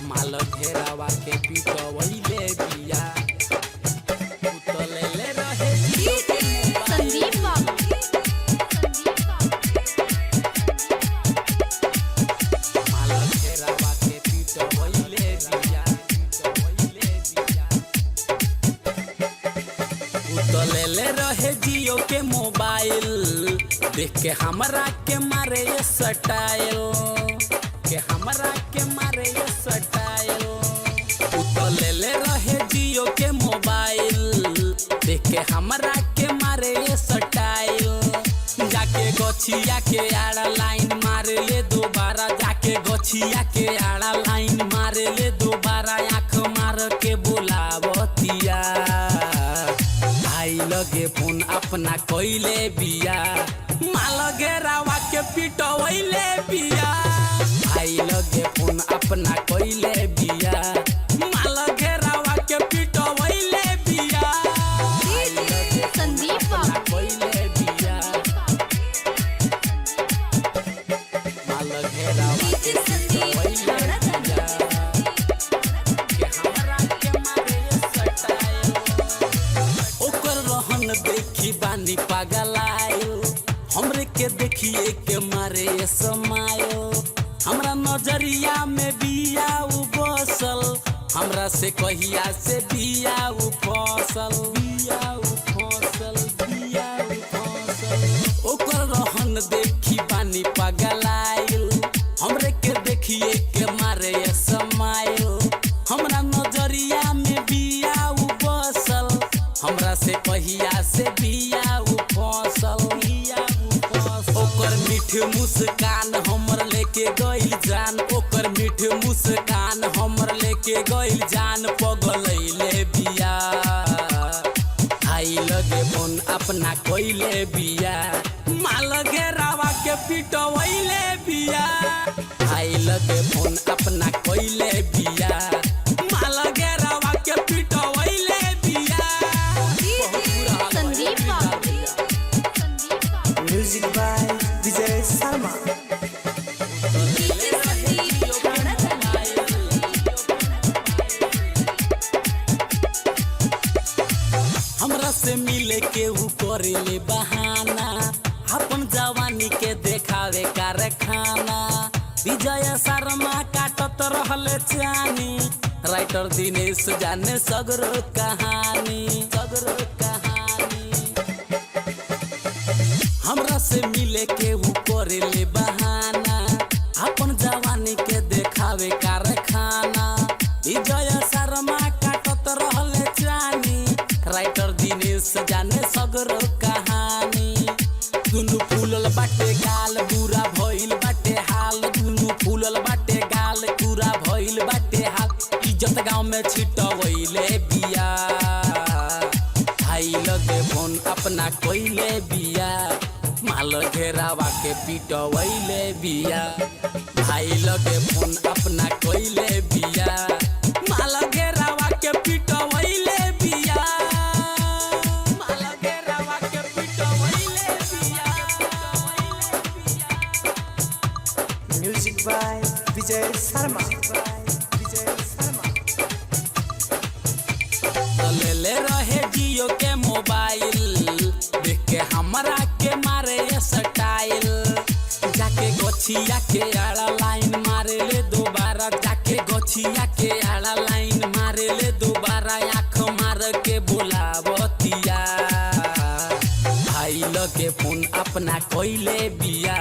माल घेरावा के पिटवैले बिया उतलेले रहे संदीप बाबू माल घेरावा के पिटवैले बिया उतलेले रहे जियो के मोबाइल देख के हमरा के मारे ये स्टाइल के हमरा के मारे ये स्टाइल उतलेले रहे जियो के मोबाइल देख के हमरा के मारे ये स्टाइल जाके गछिया के आड़ा लाइन मारे ले दोबारा जाके गछिया के आड़ा लाइन मारे ले दोबारा आँख मार के बुलावतिया भाई लगे फोन अपना कोइले बिया माल घेरावा के पिटवैले बिया भाई लगे फोन अपना कोइले बिया माल घेरावा के पिटवैले बिया संदीप बाबू कोइले बिया माल घेरावा के पिटवैले बिया के हमरा के मारे सटाए ओकर रहन देखी बानी पागलायो हमरे के देखिए के मारे समायो हमरा नजरिया में बिया उ बसल हमरा से कहिया से बिया उ फसल ओकर रहन देखी बानी पागलायो हमरे के देखिए के मारे समायो हमरा नजरिया में बिया उ बसल हमरा से कहिया से बिया उ फसल ओकर मीठ मुस्कान हमर लेके गइल जान ओकर मीठ मुस्कान हमर लेके गइल जान पगलैले बिया भाई लगे फोन अपना कोइले बिया माल घेरावा के पिटवैले बिया भाई लगे फोन अपना कोइले बिया माल घेरावा के पिटवैले बिया संदीप बाबू म्यूजिक बाय विजय शर्मा। हमरा से मिले के ऊ करेले बहाना अपन जवानी के देखावे कारखाना विजय शर्मा काटत रहले चानी राइटर दिनेश जाने सगरो कहानी हमरा से मिले के ऊ करेले बहाना अपन जवानी के देखावे कारखाना विजय शर्मा काटत रहले चानी राइटर दिनेश जाने सगरो कहानी दुनु फूलल बाटे गाल बुरा भइल बाटे हाल दुनु फूलल बाटे गाल पूरा भइल बाटे हाल इज्जत गांव में छिटवैले बिया भाई लगे फोन अपना कोइले बिया माल घेरावा के पिटवैले बिया भाई लगे फोन अपना कोइले बिया माल घेरावा के पिटवैले बिया माल घेरावा के पिटवैले बिया म्यूजिक बाय विजय शर्मा। ले रहे जियो के मोबाइल देख के हमरा के मारे स्टाइल जाके गछिया के आड़ा लाइन मारे ले दोबारा जाके गछिया के आड़ा लाइन मारे ले दोबारा आँख मार के बुलावतिया भाई लगे फोन अपना कोइले बिया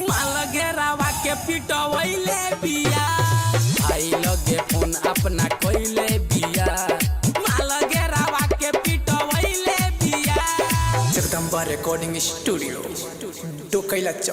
माल घेरावा के पिटवैले बिया भाई लगे फोन अपना कोइले बिया माल घेरावा के पिटवैले बिया जगदम्बा रिकॉर्डिंग स्टूडियो डोकैला।